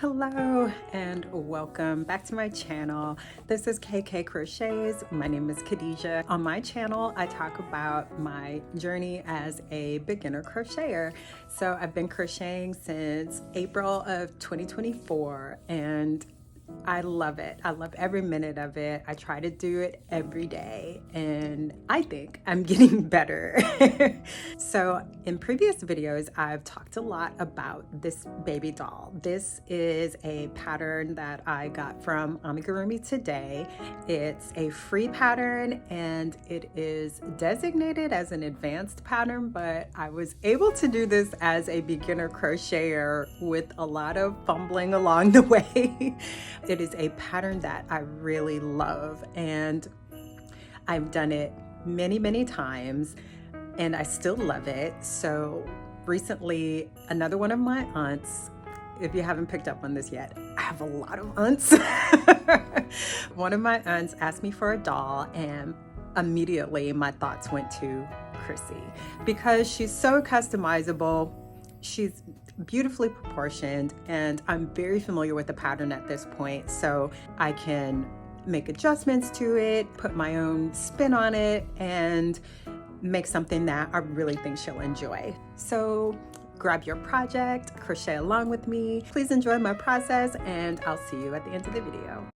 Hello and welcome back to my channel. This is KK Crochets. My name is Khadijah. On my channel, I talk about my journey as a beginner crocheter. So I've been crocheting since April of 2024 and I love it. I love every minute of it. I try to do it every day and I think I'm getting better. So in previous videos, I've talked a lot about this baby doll. This is a pattern that I got from Amigurumi today. It's a free pattern and it is designated as an advanced pattern, but I was able to do this as a beginner crocheter with a lot of fumbling along the way. It is a pattern that I really love and I've done it many times and I still love it. So recently, another one of my aunts, if you haven't picked up on this yet, I have a lot of aunts. One of my aunts asked me for a doll and immediately my thoughts went to Crissy because she's so customizable. She's beautifully proportioned and I'm very familiar with the pattern at this point, so I can make adjustments to it, put my own spin on it, and make something that I really think she'll enjoy. So grab your project, crochet along with me. Please enjoy my process and I'll see you at the end of the video.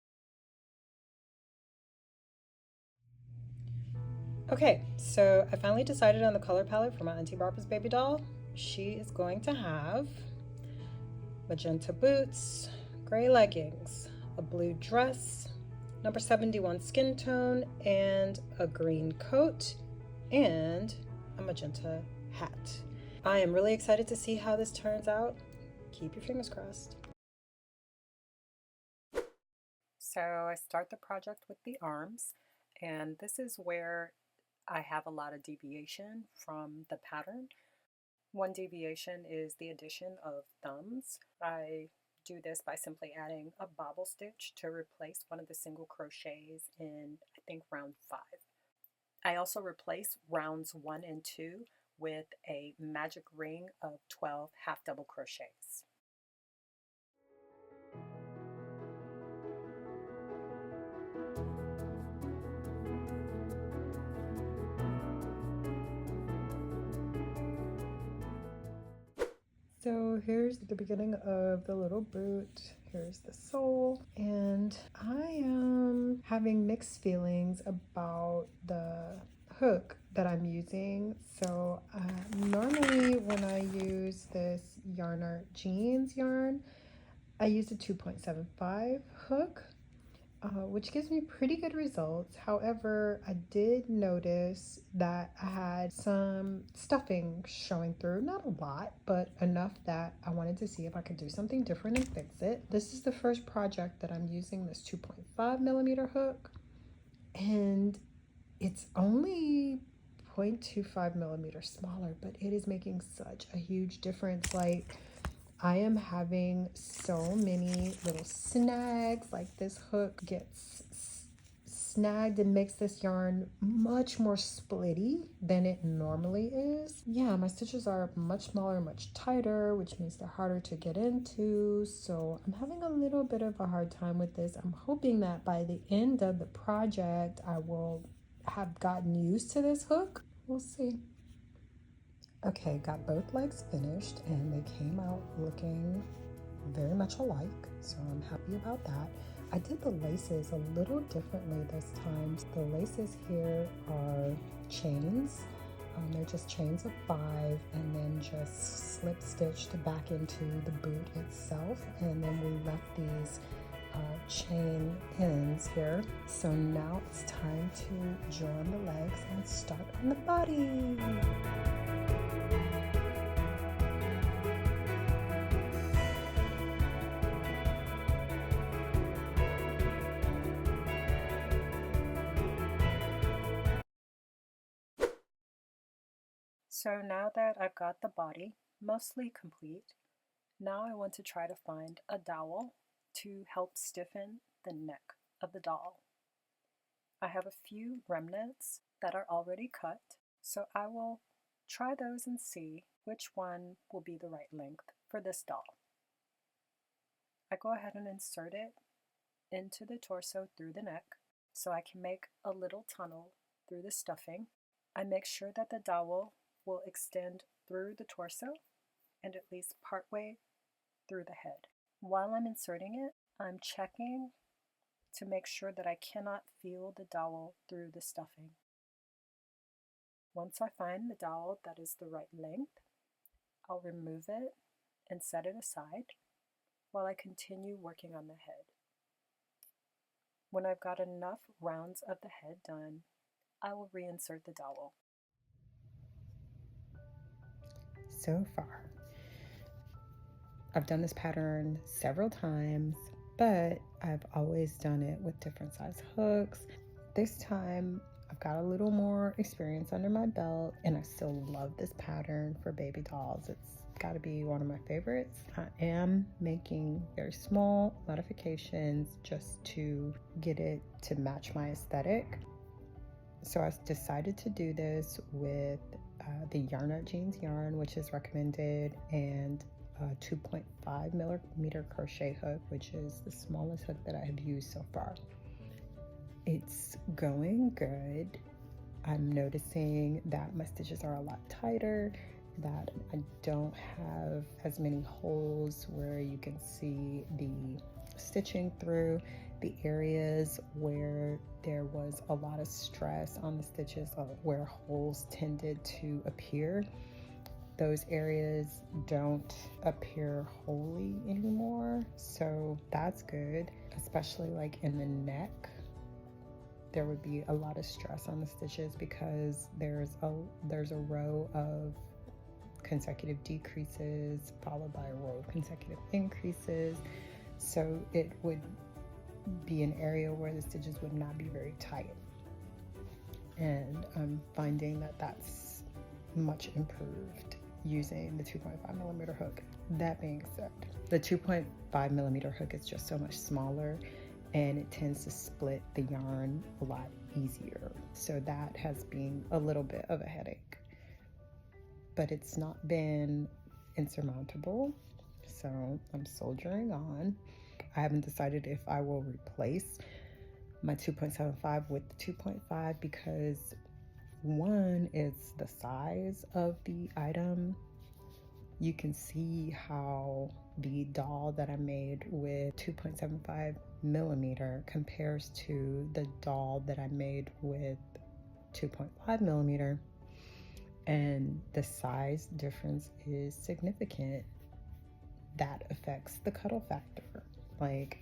Okay, so I finally decided on the color palette for my Auntie Barbara's baby doll. She is going to have magenta boots, gray leggings, a blue dress, number 71 skin tone, and a green coat, and a magenta hat. I am really excited to see how this turns out. Keep your fingers crossed. So I start the project with the arms, and this is where I have a lot of deviation from the pattern. One deviation is the addition of thumbs. I do this by simply adding a bobble stitch to replace one of the single crochets in, I think, round 5. I also replace rounds 1 and 2 with a magic ring of 12 half double crochets. So here's the beginning of the little boot. Here's the sole, and I am having mixed feelings about the hook that I'm using. So normally when I use this YarnArt Jeans yarn, I use a 2.75 hook, which gives me pretty good results. However, I did notice that I had some stuffing showing through. Not a lot, but enough that I wanted to see if I could do something different and fix it. This is the first project that I'm using this 2.5 millimeter hook, and it's only 0.25 millimeters smaller, but it is making such a huge difference. Like, I am having so many little snags. Like, this hook gets snagged and makes this yarn much more splitty than it normally is. Yeah, my stitches are much smaller, much tighter, which means they're harder to get into. So I'm having a little bit of a hard time with this. I'm hoping that by the end of the project, I will have gotten used to this hook. We'll see. Okay, got both legs finished and they came out looking very much alike, so I'm happy about that. I did the laces a little differently this time. The laces here are chains. They're just chains of 5 and then just slip stitched back into the boot itself, and then we left these chain ends here. So now it's time to join the legs and start on the body. So now that I've got the body mostly complete, now I want to try to find a dowel to help stiffen the neck of the doll. I have a few remnants that are already cut, so I will try those and see which one will be the right length for this doll. I go ahead and insert it into the torso through the neck so I can make a little tunnel through the stuffing. I make sure that the dowel will extend through the torso and at least partway through the head. While I'm inserting it, I'm checking to make sure that I cannot feel the dowel through the stuffing. Once I find the dowel that is the right length, I'll remove it and set it aside while I continue working on the head. When I've got enough rounds of the head done, I will reinsert the dowel. So far, I've done this pattern several times, but I've always done it with different size hooks. This time, I've got a little more experience under my belt, and I still love this pattern for baby dolls. It's got to be one of my favorites. I am making very small modifications just to get it to match my aesthetic. So I decided to do this with the YarnArt Jeans yarn, which is recommended, and a 2.5 millimeter crochet hook, which is the smallest hook that I have used so far. It's going good. I'm noticing that my stitches are a lot tighter, that I don't have as many holes where you can see the stitching through. The areas where there was a lot of stress on the stitches, where holes tended to appear, those areas don't appear wholly anymore, so that's good. Especially like in the neck, there would be a lot of stress on the stitches because there's a row of consecutive decreases followed by a row of consecutive increases, so it would be an area where the stitches would not be very tight, and I'm finding that that's much improved using the 2.5 millimeter hook. That being said, the 2.5 millimeter hook is just so much smaller and it tends to split the yarn a lot easier, so that has been a little bit of a headache, but it's not been insurmountable, so I'm soldiering on. I haven't decided if I will replace my 2.75 with the 2.5 because one is the size of the item. You can see how the doll that I made with 2.75 millimeter compares to the doll that I made with 2.5 millimeter, and the size difference is significant. That affects the cuddle factor. Like,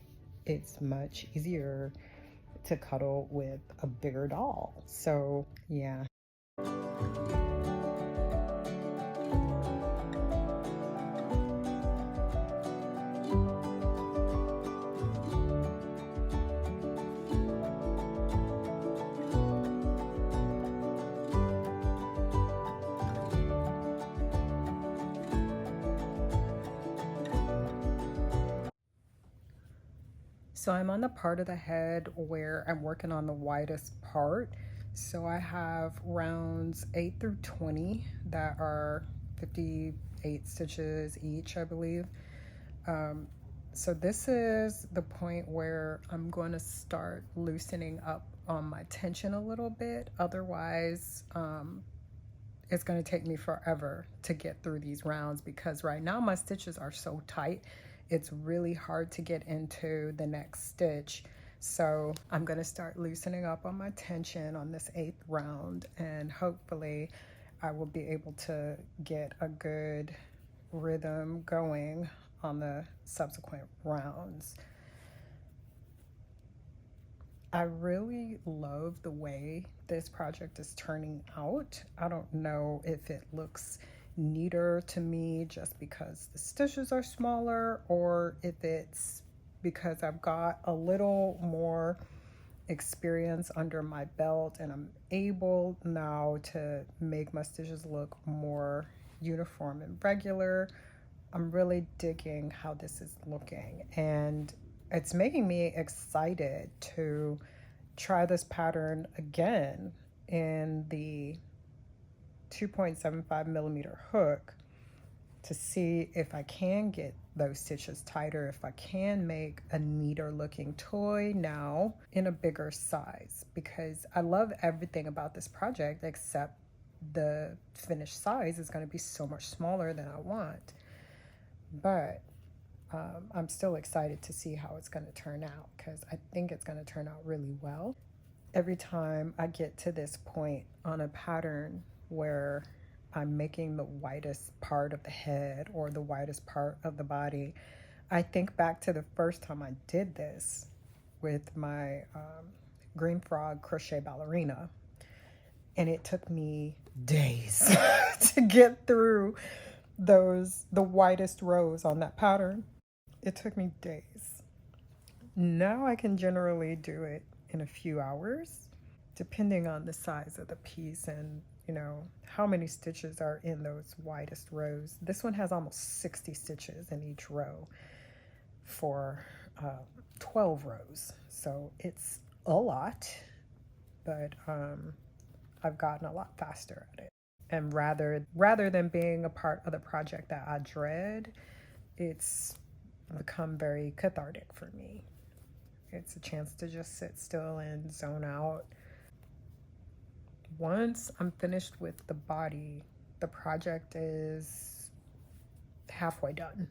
it's much easier to cuddle with a bigger doll. So yeah. So I'm on the part of the head where I'm working on the widest part. So I have rounds 8 through 20 that are 58 stitches each, I believe. So this is the point where I'm going to start loosening up on my tension a little bit. Otherwise, it's going to take me forever to get through these rounds because right now my stitches are so tight. It's really hard to get into the next stitch. So I'm going to start loosening up on my tension on this 8th round, and hopefully I will be able to get a good rhythm going on the subsequent rounds. I really love the way this project is turning out. I don't know if it looks neater to me just because the stitches are smaller, or if it's because I've got a little more experience under my belt and I'm able now to make my stitches look more uniform and regular. I'm really digging how this is looking, and it's making me excited to try this pattern again in the 2.75 millimeter hook to see if I can get those stitches tighter, if I can make a neater looking toy now in a bigger size, because I love everything about this project except the finished size is going to be so much smaller than I want. But I'm still excited to see how it's going to turn out, because I think it's going to turn out really well. Every time I get to this point on a pattern where I'm making the widest part of the head or the widest part of the body, I think back to the first time I did this with my green frog crochet ballerina, and it took me days to get through the widest rows on that pattern. It took me days. Now I can generally do it in a few hours, depending on the size of the piece and, you know, how many stitches are in those widest rows. This one has almost 60 stitches in each row for 12 rows. So it's a lot, but I've gotten a lot faster at it. And rather than being a part of the project that I dread, it's become very cathartic for me. It's a chance to just sit still and zone out. Once I'm finished with the body, the project is halfway done.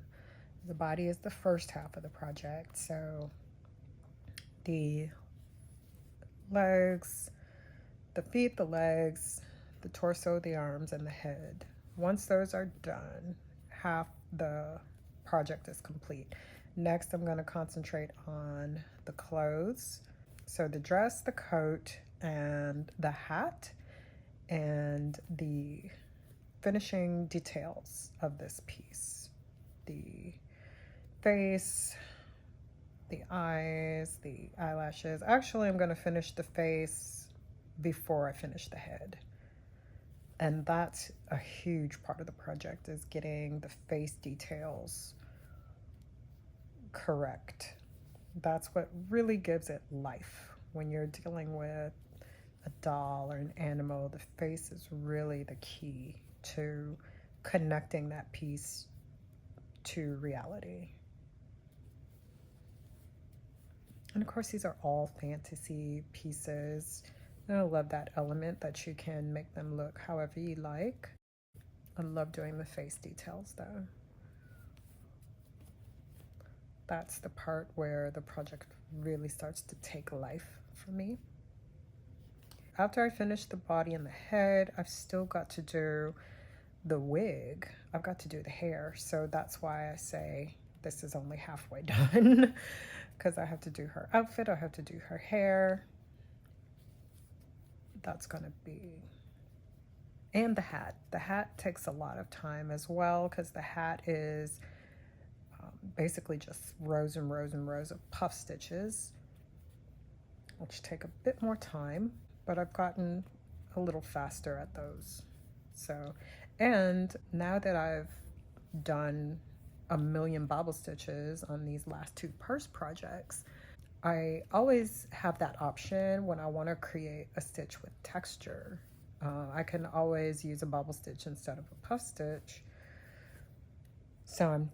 The body is the first half of the project, so the legs, the feet, the legs, the torso, the arms, and the head. Once those are done, half the project is complete. Next, I'm going to concentrate on the clothes. So the dress, the coat, and the hat, and the finishing details of this piece. The face, the eyes, the eyelashes. Actually, I'm going to finish the face before I finish the head. And that's a huge part of the project, is getting the face details correct. That's what really gives it life. When you're dealing with a doll or an animal, the face is really the key to connecting that piece to reality. And of course, these are all fantasy pieces. And I love that element that you can make them look however you like. I love doing the face details though. That's the part where the project really starts to take life for me. After I finish the body and the head, I've still got to do the wig. I've got to do the hair. So that's why I say this is only halfway done, because I have to do her outfit, I have to do her hair. That's gonna be, and the hat. The hat takes a lot of time as well, because the hat is basically just rows and rows and rows of puff stitches, which take a bit more time, but I've gotten a little faster at those. So, and now that I've done a million bobble stitches on these last two purse projects, I always have that option when I want to create a stitch with texture. I can always use a bobble stitch instead of a puff stitch. So I'm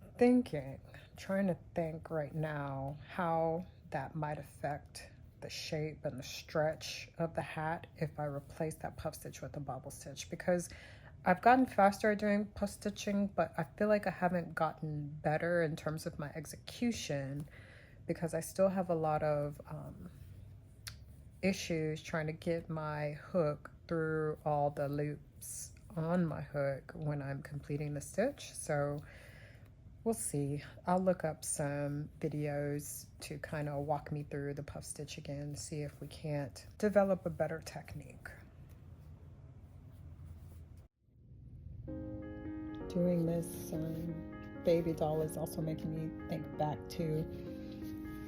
trying to think right now how that might affect the shape and the stretch of the hat if I replace that puff stitch with a bobble stitch, because I've gotten faster at doing puff stitching, but I feel like I haven't gotten better in terms of my execution, because I still have a lot of issues trying to get my hook through all the loops on my hook when I'm completing the stitch. So we'll see. I'll look up some videos to kind of walk me through the puff stitch again, see if we can't develop a better technique. Doing this baby doll is also making me think back to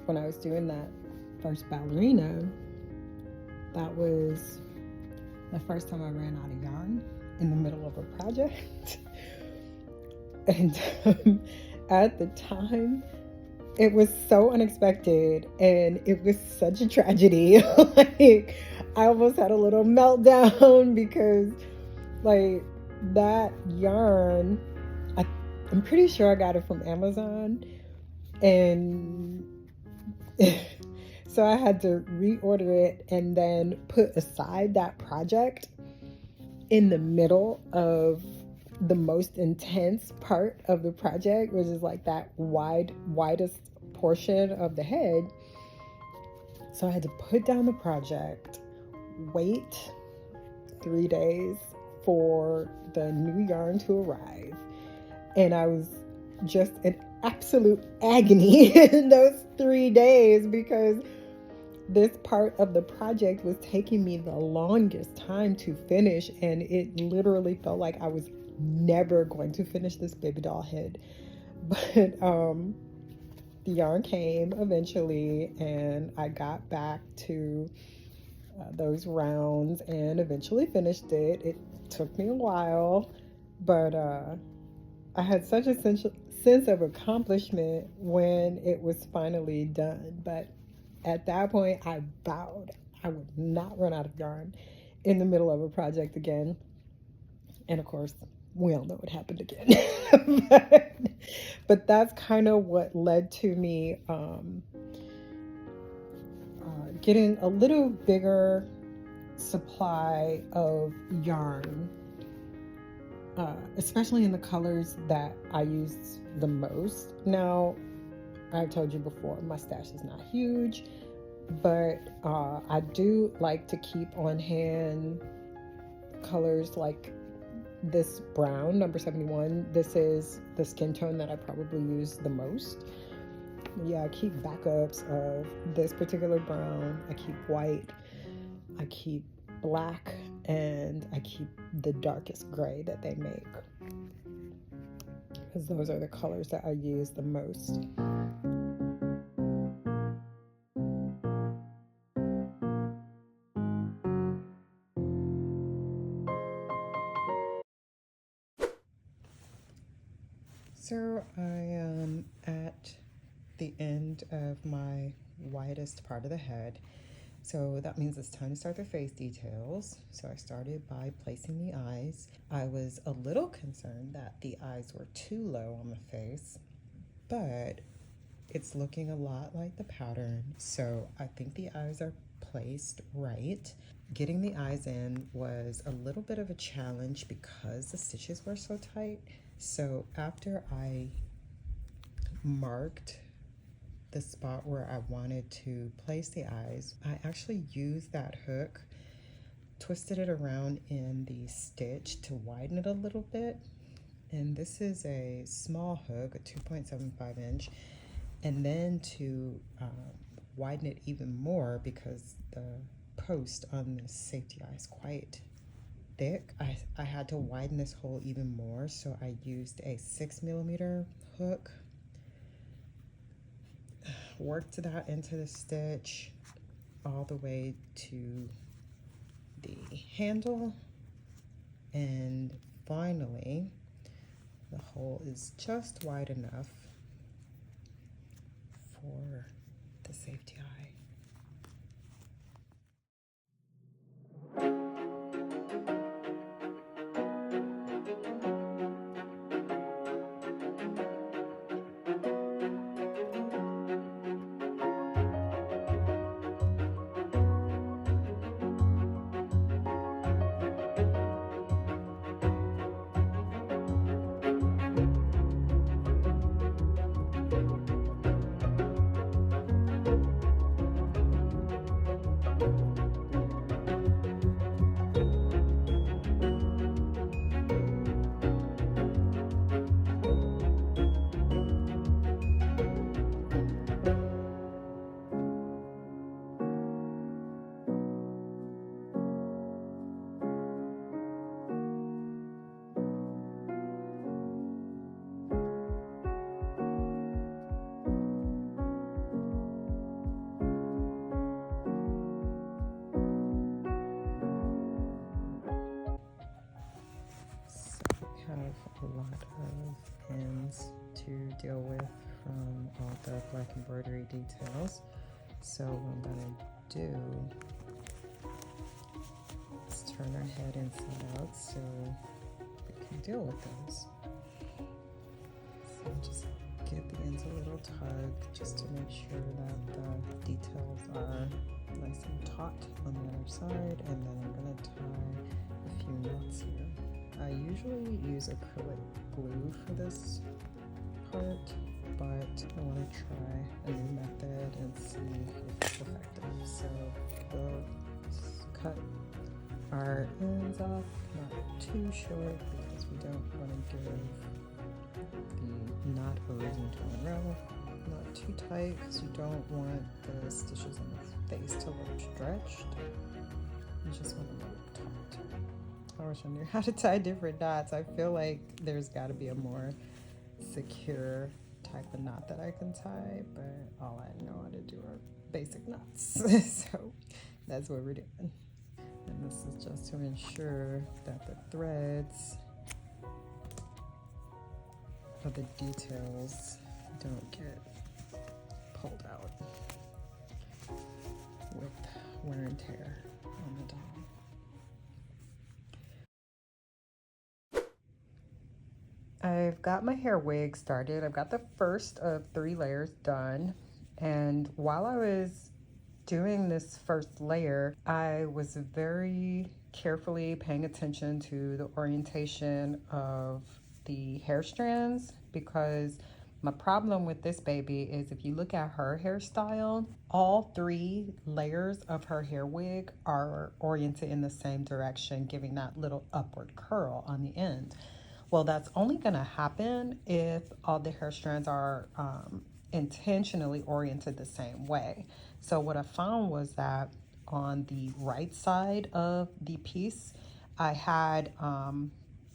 when I was doing that first ballerina. That was the first time I ran out of yarn in the middle of a project. And at the time, it was so unexpected and it was such a tragedy. Like, I almost had a little meltdown because, like, that yarn, I'm pretty sure I got it from Amazon, and so I had to reorder it and then put aside that project in the middle of the most intense part of the project, which is like that widest portion of the head. So I had to put down the project, wait 3 days for the new yarn to arrive, and I was just in absolute agony in those 3 days because this part of the project was taking me the longest time to finish, and it literally felt like I was never going to finish this baby doll head. But the yarn came eventually, and I got back to those rounds and eventually finished it. It took me a while, but I had such a sense of accomplishment when it was finally done. But at that point, I vowed I would not run out of yarn in the middle of a project again. And of course, we all know what happened again. but that's kind of what led to me getting a little bigger supply of yarn, especially in the colors that I use the most. Now, I've told you before, my stash is not huge, but I do like to keep on hand colors like this brown, number 71. This is the skin tone that I probably use the most. Yeah, I keep backups of this particular brown. I keep white. I keep black, and I keep the darkest gray that they make, because those are the colors that I use the most. So I am at the end of my widest part of the head. So that means it's time to start the face details. So I started by placing the eyes. I was a little concerned that the eyes were too low on the face, but it's looking a lot like the pattern. So I think the eyes are placed right. Getting the eyes in was a little bit of a challenge because the stitches were so tight. So after I marked the spot where I wanted to place the eyes, I actually used that hook, twisted it around in the stitch to widen it a little bit. And this is a small hook, a 2.75 inch. And then to widen it even more, because the post on the safety eye is quite thick, I had to widen this hole even more. So I used a 6mm hook, worked that into the stitch all the way to the handle, and finally the hole is just wide enough for the safety eye. Have a lot of ends to deal with from all the black embroidery details. So what I'm going to do is turn our head inside out so we can deal with those. needs a little tug just to make sure that the details are nice and taut on the other side, and then I'm going to tie a few knots here. I usually use acrylic glue for this part, but I want to try a new method and see if it's effective. So we'll cut our ends off, not too short because we don't want to give the knot a reason to unravel. Not too tight because you don't want the stitches on the face to look stretched. You just want them to look taut. I wish I knew how to tie different knots. I feel like there's got to be a more secure type of knot that I can tie, but all I know how to do are basic knots. So that's what we're doing. And this is just to ensure that the threads of the details don't get pulled out with wear and tear on the doll. I've got my hair wig started. I've got the first of 3 layers done, and while I was doing this first layer, I was very carefully paying attention to the orientation of the hair strands, because my problem with this baby is if you look at her hairstyle, all 3 layers of her hair wig are oriented in the same direction, giving that little upward curl on the end. Well, that's only going to happen if all the hair strands are intentionally oriented the same way. So what I found was that on the right side of the piece, I had,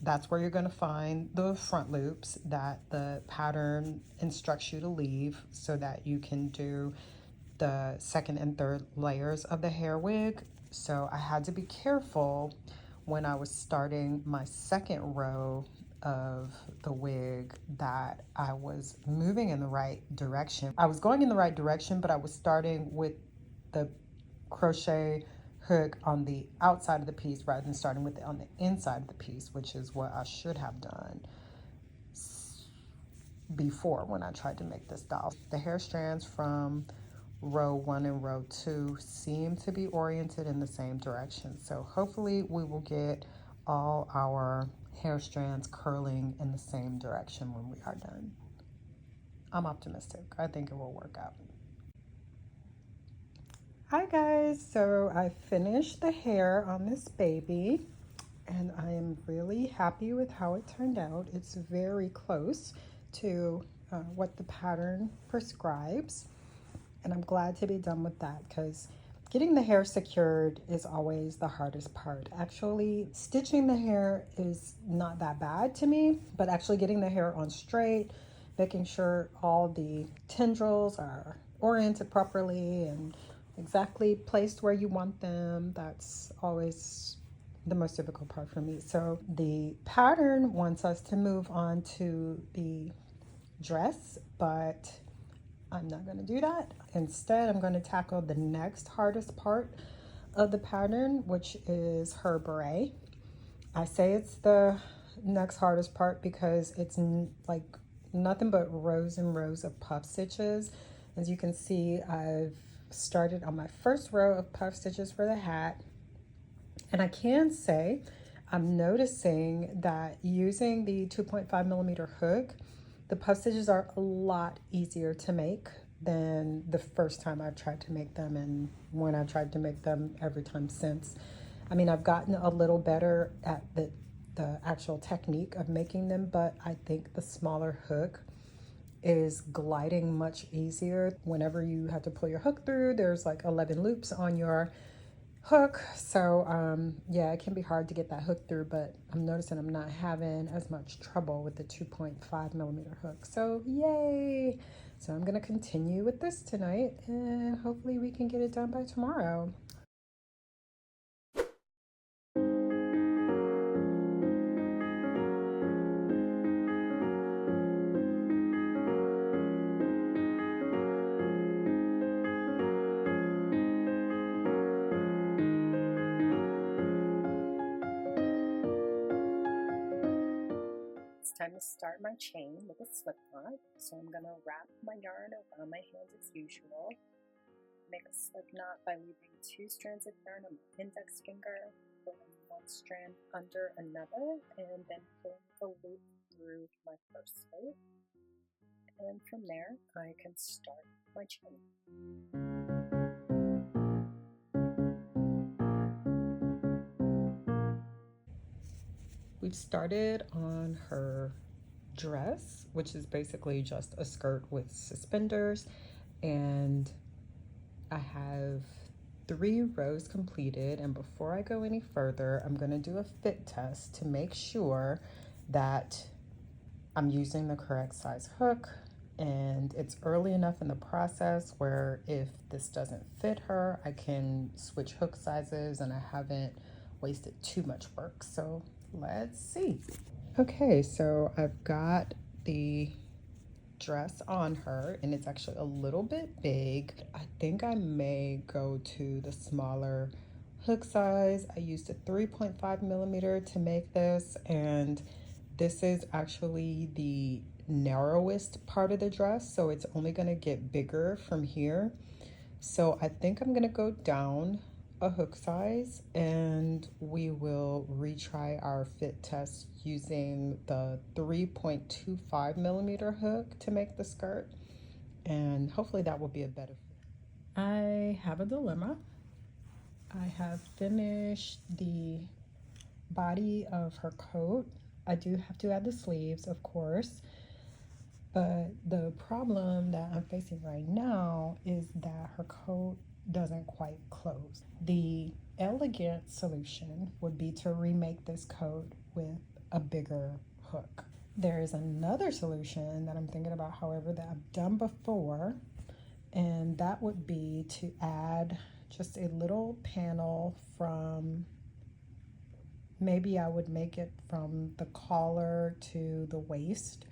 that's where you're going to find the front loops that the pattern instructs you to leave so that you can do the second and third layers of the hair wig. So I had to be careful when I was starting my second row of the wig that I was moving in the right direction. I was going in the right direction, but I was starting with the crochet hook on the outside of the piece rather than starting with it on the inside of the piece, which is what I should have done before when I tried to make this doll. The hair strands from row 1 and row 2 seem to be oriented in the same direction. So hopefully we will get all our hair strands curling in the same direction when we are done. I'm optimistic. I think it will work out. Hi guys, so I finished the hair on this baby and I am really happy with how it turned out. It's very close to what the pattern prescribes, and I'm glad to be done with that because getting the hair secured is always the hardest part. Actually, stitching the hair is not that bad to me, but actually getting the hair on straight, making sure all the tendrils are oriented properly and exactly placed where you want them, that's always the most difficult part for me. So the pattern wants us to move on to the dress, but I'm not going to do that. Instead, I'm going to tackle the next hardest part of the pattern, which is her beret. I say it's the next hardest part because it's like nothing but rows and rows of puff stitches. As you can see, I've started on my first row of puff stitches for the hat. And I can say I'm noticing that using the 2.5 millimeter hook, the puff stitches are a lot easier to make than the first time I've tried to make them and when I tried to make them every time since. I mean, I've gotten a little better at the actual technique of making them, but I think the smaller hook is gliding much easier. Whenever you have to pull your hook through, there's like 11 loops on your hook, so yeah, it can be hard to get that hook through, but I'm noticing I'm not having as much trouble with the 2.5 millimeter hook, so yay. So I'm gonna continue with this tonight and hopefully we can get it done by tomorrow. time to start my chain with a slip knot. So I'm going to wrap my yarn around my hands as usual. Make a slip knot by leaving 2 strands of yarn on my index finger, pulling one strand under another, and then pulling the loop through my first loop. And from there, I can start my chain. We've started on her dress, which is basically just a skirt with suspenders, and I have 3 rows completed. And before I go any further, I'm going to do a fit test to make sure that I'm using the correct size hook, and it's early enough in the process where if this doesn't fit her, I can switch hook sizes and I haven't wasted too much work. So let's see. Okay, so I've got the dress on her and it's actually a little bit big. I think I may go to the smaller hook size. I used a 3.5 millimeter to make this, and this is actually the narrowest part of the dress, so it's only going to get bigger from here. So I think I'm going to go down a hook size and we will retry our fit test using the 3.25 millimeter hook to make the skirt, and hopefully that will be a better fit. I have a dilemma. I have finished the body of her coat. I do have to add the sleeves, of course, but the problem that I'm facing right now is that her coat doesn't quite close. The elegant solution would be to remake this coat with a bigger hook. There is another solution that I'm thinking about, however, that I've done before, and that would be to add just a little panel from, maybe I would make it from the collar to the waist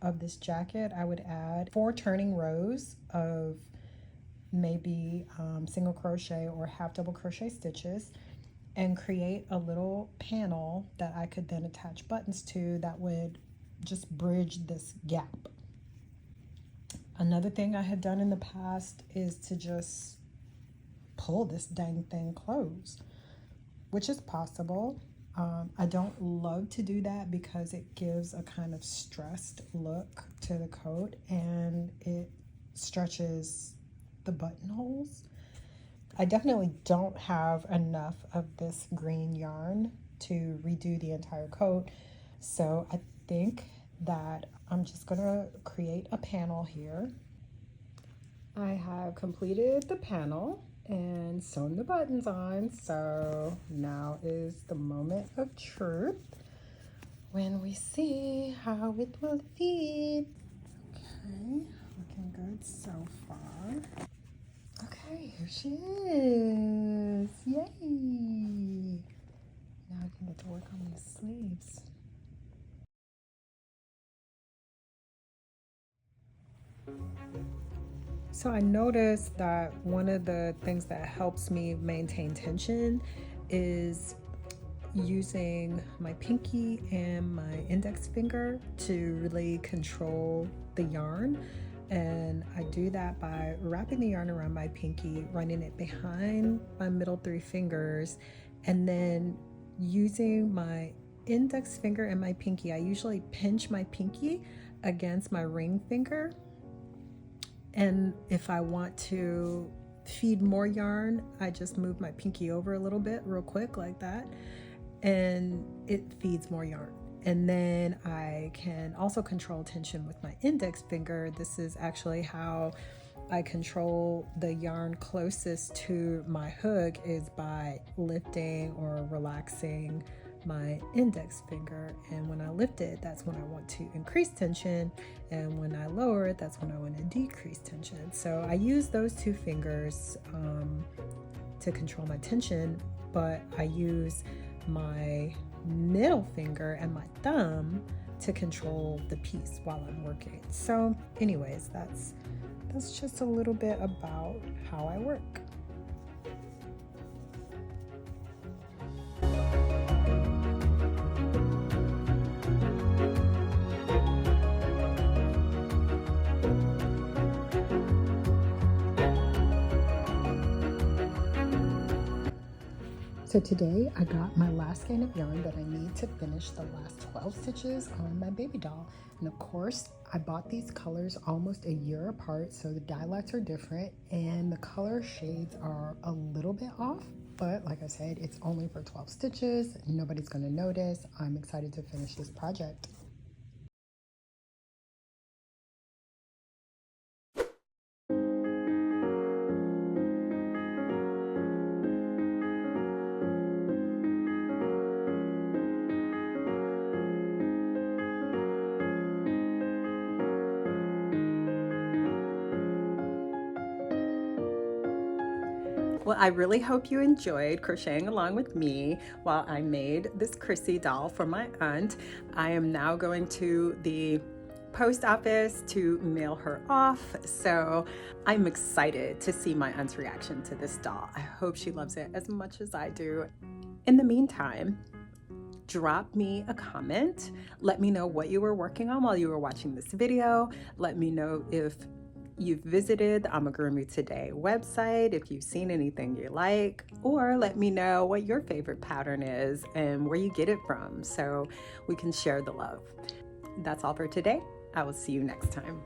of this jacket. I would add 4 turning rows of maybe single crochet or half double crochet stitches and create a little panel that I could then attach buttons to that would just bridge this gap. Another thing I have done in the past is to just pull this dang thing closed, which is possible. I don't love to do that because it gives a kind of stressed look to the coat and it stretches the buttonholes. I definitely don't have enough of this green yarn to redo the entire coat, so I think that I'm just gonna create a panel here. I have completed the panel and sewn the buttons on, so now is the moment of truth when we see how it will fit. Okay, looking good so far. Okay, here she is. Yay! Now I can get to work on these sleeves. So I noticed that one of the things that helps me maintain tension is using my pinky and my index finger to really control the yarn. And I do that by wrapping the yarn around my pinky, running it behind my middle 3 fingers, and then using my index finger and my pinky. I usually pinch my pinky against my ring finger. And if I want to feed more yarn, I just move my pinky over a little bit real quick like that, and it feeds more yarn. And then I can also control tension with my index finger. This is actually how I control the yarn closest to my hook, is by lifting or relaxing my index finger. And when I lift it, that's when I want to increase tension, and when I lower it, that's when I want to decrease tension. So I use those 2 fingers to control my tension, but I use my middle finger and my thumb to control the piece while I'm working. So anyways, that's just a little bit about how I work. So today I got my last skein of yarn that I need to finish the last 12 stitches on my baby doll. And of course, I bought these colors almost a year apart, so the dye lots are different and the color shades are a little bit off. But like I said, it's only for 12 stitches. Nobody's gonna notice. I'm excited to finish this project. Well, I really hope you enjoyed crocheting along with me while I made this Crissy doll for my aunt. I am now going to the post office to mail her off, so I'm excited to see my aunt's reaction to this doll. I hope she loves it as much as I do. In the meantime, drop me a comment. Let me know what you were working on while you were watching this video. Let me know if you've visited the Amigurumi Today website, if you've seen anything you like, or let me know what your favorite pattern is and where you get it from so we can share the love. That's all for today. I will see you next time.